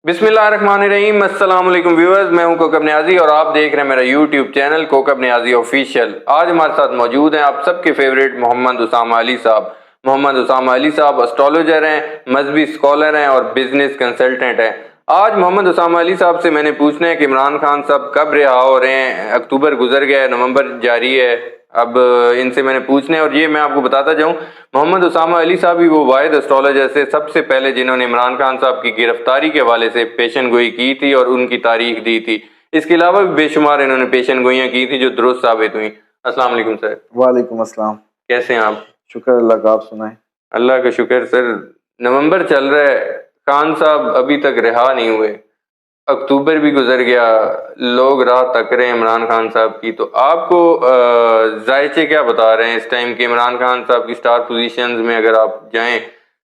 बिस्मिल्लाहिर्रहमानिर्रहीम। अस्सलाम वालेकुम व्यूअर्स, मैं हूं कोकब नियाजी और आप देख रहे हैं मेरा YouTube channel Kokab Niazi official. आज हमारे साथ मौजूद हैं आप सबके फेवरेट मोहम्मद उसामा अली साहब। मोहम्मद उसामा अली साहब एस्ट्रोलॉजर हैं, मजहबी स्कॉलर हैं और बिजनेस कंसल्टेंट हैं। आज मोहम्मद उसामा अली साहब से मैंने पूछना है कि इमरान खान साहब कब रिहा हो रहे हैं। अक्टूबर गुजर गया है, नवंबर जारी है। अब इनसे मैंने पूछने, और ये मैं आपको बताता जाऊं, मोहम्मद उसामा अली साहब ही वो वाहिद एस्ट्रोलॉजर से सबसे पहले जिन्होंने इमरान खान साहब की गिरफ्तारी के हवाले से पेशन गोई की थी और उनकी तारीख दी थी। इसके अलावा भी बेशुमार इन्होंने पेशन गोइयां की थी जो दुरुस्त साबित हुई। अस्सलाम वालेकुम सर। वालेकुम अस्सलाम। कैसे हैं आप? शुक्र अल्लाह का, आप सुनाएं। अल्लाह का शुक्र सर। नवंबर चल रहा है, खान साहब अभी तक रिहा नहीं हुए। अक्टूबर भी गुजर गया, लोग राह तक रहे हैं इमरान खान साहब की। तो आपको जायचे क्या बता रहे हैं इस टाइम के इमरान खान साहब की स्टार पोजीशंस में अगर आप जाएं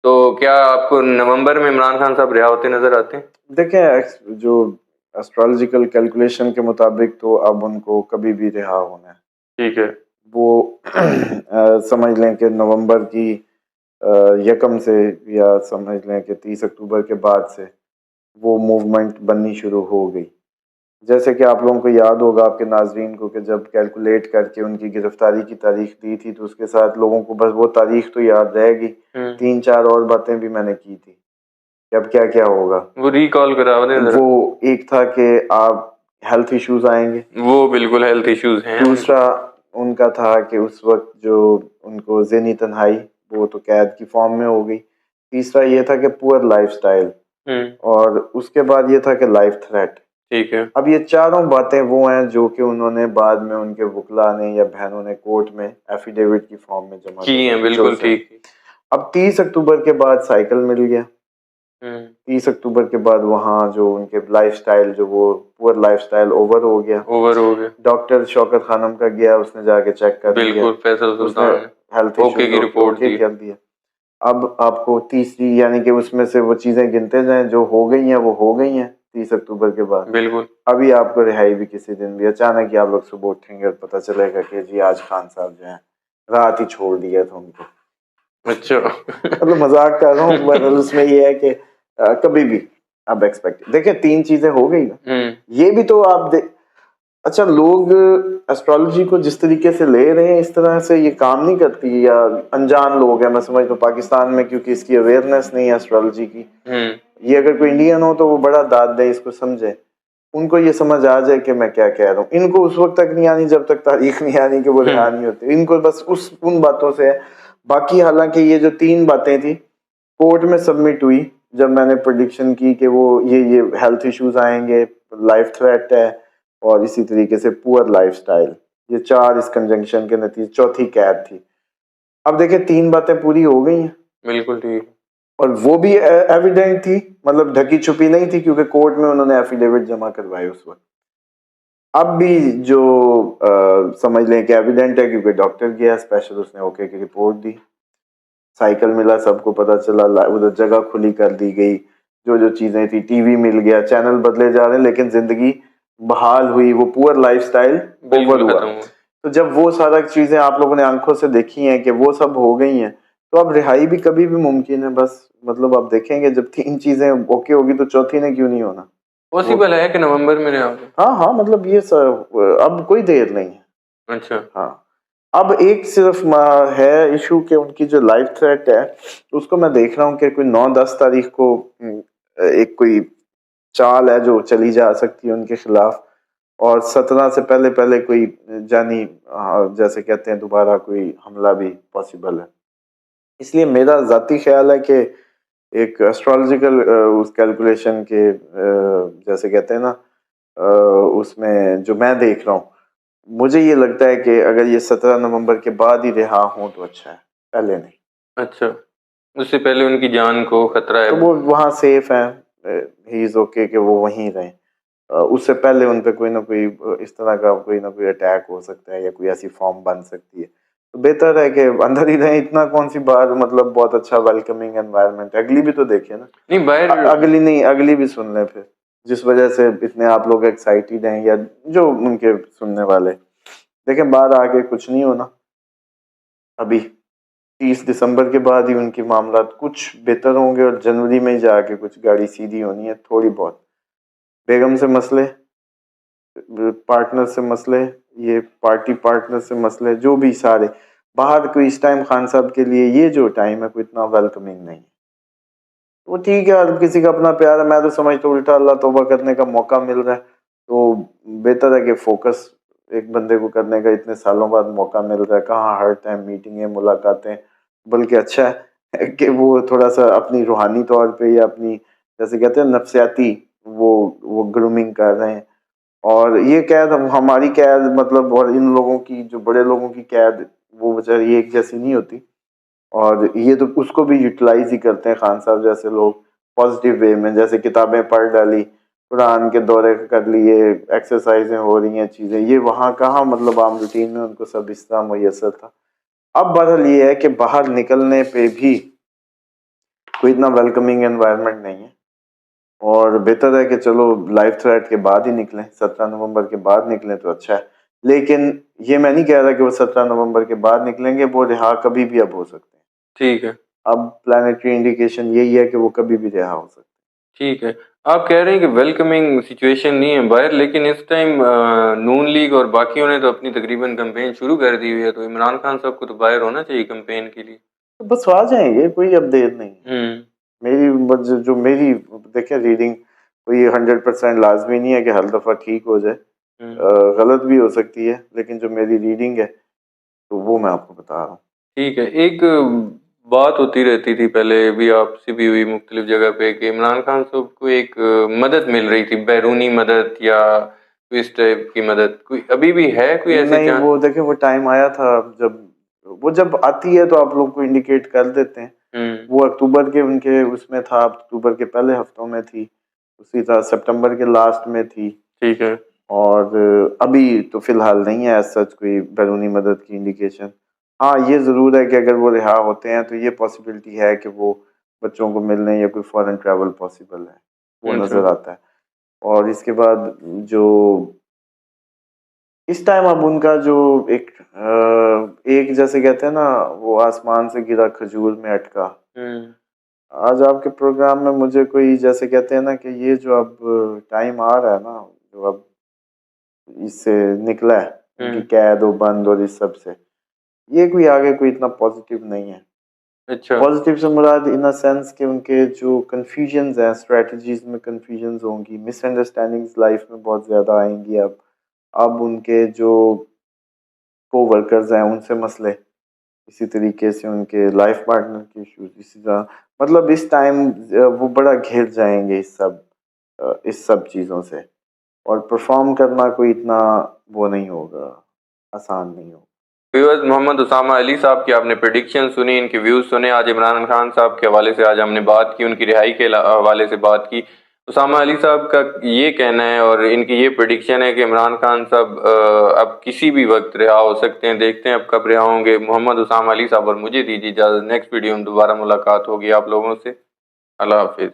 तो क्या आपको नवंबर में इमरान खान साहब रिहा होते नजर आते हैं? देखें, जो एस्ट्रोलॉजिकल कैलकुलेशन के मुताबिक तो अब उनको कभी भी रिहा होना है। ठीक है। वो समझ लें कि नवंबर की यकम से, या समझ लें कि 30 अक्टूबर के बाद से वो मूवमेंट बननी शुरू हो गई। जैसे कि आप लोगों को याद होगा, आपके नाजरीन को, कि जब कैलकुलेट करके उनकी गिरफ्तारी की तारीख दी थी तो उसके साथ लोगों को बस वो तारीख तो याद रहेगी, 3-4 और बातें भी मैंने की थी कि अब क्या क्या होगा। वो रिकॉल कराओ दे जरा। वो एक था कि आप हेल्थ इश्यूज आएंगे, वो बिल्कुल हेल्थ इश्यूज हैं। दूसरा उनका था कि उस वक्त जो उनको ज़हनी तन्हाई, वो तो कैद की फॉर्म में हो गई। तीसरा ये था कि पुअर लाइफस्टाइल, और उसके बाद ये था कि लाइफ थ्रेट। ठीक है। अब ये चारों बातें वो हैं जो कि उन्होंने बाद में उनके वकला ने या बहनों ने कोर्ट में एफिडेविट की फॉर्म में जमा की हैं, बिल्कुल ठीक। अब 30 अक्टूबर के बाद साइकिल मिल गया। 30 अक्टूबर के बाद वहाँ जो उनके लाइफस्टाइल, जो वो पुअर लाइफस्टाइल ओवर हो गया। डॉक्टर शौकत खानम का गया, उसने जाके चेक कर लिया, बिल्कुल फैसल उसने सुल्तान हेल्थ ओके की रिपोर्ट दी। कर दिया। अब आपको तीसरी, यानी कि उसमें से वो चीजें गिनते जाएं, जो हो गई हैं वो हो गई हैं 30 अक्टूबर के बाद। बिल्कुल। अभी आपको रिहाई भी किसी दिन भी अचानक ही आप लोग सुबह उठेंगे और पता चलेगा कि जी आज खान साहब जो है रात ही छोड़ दिया था उनको। अच्छा। मतलब मजाक कर रहा हूँ, बहरहाल उसमें ये है कि कभी भी अब एक्सपेक्ट, देखिए 3 चीजें हो गई ना, ये भी तो आप अच्छा, लोग एस्ट्रोलॉजी को जिस तरीके से ले रहे हैं इस तरह से ये काम नहीं करती, या अनजान लोग हैं। मैं समझता हूँ पाकिस्तान में क्योंकि इसकी अवेयरनेस नहीं है एस्ट्रोलॉजी की, ये अगर कोई इंडियन हो तो वो बड़ा दाद दे, इसको समझे, उनको ये समझ आ जाए कि मैं क्या कह रहा हूँ। इनको उस वक्त तक नहीं आनी जब तक तारीख नहीं आनी कि वो रिहा नहीं होते। इनको बस उन बातों से है। बाकी हालांकि ये जो 3 बातें थी कोर्ट में सबमिट हुई, जब मैंने प्रेडिक्शन की कि वो ये हेल्थ इश्यूज आएंगे, लाइफ थ्रेट है, और इसी तरीके से पुअर लाइफस्टाइल, ये 4 इस कंजंक्शन के नतीजे, चौथी कैद थी। अब देखिए 3 बातें पूरी हो गई हैं, बिल्कुल ठीक, और वो भी एविडेंट थी, मतलब ढकी छुपी नहीं थी, क्योंकि कोर्ट में उन्होंने एफिडेविट जमा करवाए उस वक्त। अब भी जो समझ लें कि एविडेंट है, क्योंकि डॉक्टर गया स्पेशल, उसने ओके की रिपोर्ट दी, साइकिल मिला, सबको पता चला, उधर जगह खुली कर दी गई, जो चीजें थी, टीवी मिल गया, चैनल बदले जा रहे हैं, लेकिन जिंदगी बहाल हुई, वो पुअर लाइफस्टाइल ओवर हुआ। तो जब वो सारा चीजें आप लोगों ने आंखों से देखी हैं कि वो सब हो गई हैं, तो अब रिहाई भी कभी भी मुमकिन है। बस मतलब आप देखेंगे जब 3 चीजें ओके होगी तो चौथी ने क्यों नहीं होना। पॉसिबल है कि नवंबर में रिहा हो। हाँ, मतलब ये अब कोई देर नहीं है। अच्छा, हाँ। अब एक सिर्फ है इशू कि उनकी जो लाइफ थ्रेट है उसको मैं देख रहा हूँ कि कोई 9-10 तारीख को एक कोई चाल है जो चली जा सकती है उनके खिलाफ, और 17 से पहले पहले कोई जानी, जैसे कहते हैं, दोबारा कोई हमला भी पॉसिबल है। इसलिए मेरा जाती ख्याल है कि एक एस्ट्रोलॉजिकल उस कैलकुलेशन के जैसे कहते हैं ना, उसमें जो मैं देख रहा हूँ, मुझे ये लगता है कि अगर ये 17 नवंबर के बाद ही रिहा हो तो अच्छा है, पहले नहीं। अच्छा, उससे पहले उनकी जान को खतरा है, तो वो वहाँ सेफ है, ही इज ओके कि वो वहीं रहें। उससे पहले उन पे कोई ना कोई इस तरह का कोई ना कोई अटैक हो सकता है, या कोई ऐसी फॉर्म बन सकती है, तो बेहतर है कि अंदर ही रहें। इतना कौन सी बार, मतलब बहुत अच्छा वेलकमिंग एनवायरनमेंट। अगली भी तो देखिए ना, नहीं बाहर, अगली भी सुन लें फिर, जिस वजह से इतने आप लोग एक्साइटेड हैं, या जो उनके सुनने वाले। देखें, बाहर आके कुछ नहीं होना। अभी 30 دسمبر کے بعد ہی ان کے معاملات کچھ بہتر ہوں گے اور جنوری میں جا کے کچھ گاڑی سیدھی ہونی ہے تھوڑی بہت. بیگم سے مسئلے, پارٹنر سے مسئلے, یہ پارٹی پارٹنر سے مسئلے, جو بھی سارے باہر کوئی اس ٹائم خان صاحب کے لیے یہ جو ٹائم ہے کوئی اتنا ویلکمنگ نہیں ہے. وہ ٹھیک ہے, ہر کسی کا اپنا پیار ہے. میں تو سمجھتا ہوں الٹا اللہ توبہ کرنے کا موقع مل رہا ہے تو بہتر ہے کہ فوکس ایک بندے کو کرنے کا اتنے سالوں بعد موقع مل رہا ہے. کہاں ہر ٹائم میٹنگیں ملاقاتیں, بلکہ اچھا ہے کہ وہ تھوڑا سا اپنی روحانی طور پہ یا اپنی جیسے کہتے ہیں نفسیاتی وہ گرومنگ کر رہے ہیں. اور یہ قید ہماری قید مطلب اور ان لوگوں کی جو بڑے لوگوں کی قید وہ بیچاری ایک جیسی نہیں ہوتی. اور یہ تو اس کو بھی یوٹیلائز ہی کرتے ہیں خان صاحب جیسے لوگ پازیٹیو وے میں, جیسے کتابیں پڑھ ڈالی, قرآن کے دورے کر لیے, ایکسرسائزیں ہو رہی ہیں چیزیں, یہ وہاں کہاں مطلب عام روٹین میں ان کو سب اس طرح میسر تھا. اب بہرحال یہ ہے کہ باہر نکلنے پہ بھی کوئی اتنا ویلکمنگ انوائرمنٹ نہیں ہے اور بہتر ہے کہ چلو لائف تھریٹ کے بعد ہی نکلیں, 17 نومبر کے بعد نکلیں تو اچھا ہے. لیکن یہ میں نہیں کہہ رہا کہ وہ 17 نومبر کے بعد نکلیں گے, وہ رہا کبھی بھی اب ہو سکتے ہیں. ٹھیک ہے, اب پلانیٹری انڈیکیشن یہی ہے کہ وہ کبھی بھی رہا ہو سکتے ہیں. ٹھیک ہے. آپ کہہ رہے ہیں کہ ویلکمنگ سچویشن نہیں ہے باہر, لیکن اس ٹائم نون لیگ اور باقیوں نے تو اپنی تقریباً کمپین شروع کر دی ہوئی ہے, تو عمران خان صاحب کو تو باہر ہونا چاہیے کمپین کے لیے. تو بس آ جائیں گے, کوئی اب دیر نہیں ہے. میری دیکھیں ریڈنگ کوئی 100% لازمی نہیں ہے کہ ہر دفعہ ٹھیک ہو جائے, غلط بھی ہو سکتی ہے, لیکن جو میری ریڈنگ ہے تو وہ میں آپ کو بتا رہا ہوں. ٹھیک ہے. ایک بات ہوتی رہتی تھی پہلے بھی آپ سے بھی ہوئی مختلف جگہ پہ کہ عمران خان صاحب کو ایک مدد مل رہی تھی, بیرونی مدد یا اس ٹائپ کی مدد, کوئی ابھی بھی ہے کوئی ایسے نہیں, وہ دیکھیں وہ ٹائم آیا تھا جب آتی ہے تو آپ لوگ کو انڈیکیٹ کر دیتے ہیں. وہ اکتوبر کے ان کے اس میں تھا, اکتوبر کے پہلے ہفتوں میں تھی, اسی طرح سپٹمبر کے لاسٹ میں تھی. ٹھیک ہے. اور ابھی تو فی الحال نہیں ہے سچ کوئی بیرونی مدد کی انڈیکیشن. ہاں یہ ضرور ہے کہ اگر وہ رہا ہوتے ہیں تو یہ پاسبلٹی ہے کہ وہ بچوں کو ملنے یا کوئی فارن ٹریول پاسبل ہے, وہ نظر آتا ہے. اور اس کے بعد جو اس ٹائم اب ان کا جو ایک جیسے کہتے ہیں نا وہ آسمان سے گرا کھجور میں اٹکا, آج آپ کے پروگرام میں مجھے کوئی جیسے کہتے ہیں نا کہ یہ جو اب ٹائم آ رہا ہے نا, جو اب اس سے نکلا ہے ان کی قید و بند اور اس سب سے, یہ کوئی آگے کوئی اتنا پازیٹیو نہیں ہے. اچھا, پازیٹیو سے مراد ان سینس کہ ان کے جو کنفیوژنز ہیں, اسٹریٹجیز میں کنفیوژنز ہوں گی, مس انڈرسٹینڈنگز لائف میں بہت زیادہ آئیں گی. اب ان کے جو کو ورکرز ہیں ان سے مسئلے, اسی طریقے سے ان کے لائف پارٹنر کے ایشوز, اسی طرح مطلب اس ٹائم وہ بڑا گھر جائیں گے اس سب چیزوں سے, اور پرفارم کرنا کوئی اتنا وہ نہیں ہوگا, آسان نہیں ہوگا. ویورز, محمد اسامہ علی صاحب کی آپ نے پریڈکشن سنی, ان کے ویوز سنے. آج عمران خان صاحب کے حوالے سے آج ہم نے بات کی, ان کی رہائی کے حوالے سے بات کی. اسامہ علی صاحب کا یہ کہنا ہے اور ان کی یہ پریڈکشن ہے کہ عمران خان صاحب اب کسی بھی وقت رہا ہو سکتے ہیں. دیکھتے ہیں اب کب رہا ہوں گے. محمد اسامہ علی صاحب اور مجھے دیجیے اجازت, نیکسٹ ویڈیو میں دوبارہ ملاقات ہوگی آپ لوگوں سے. اللہ حافظ.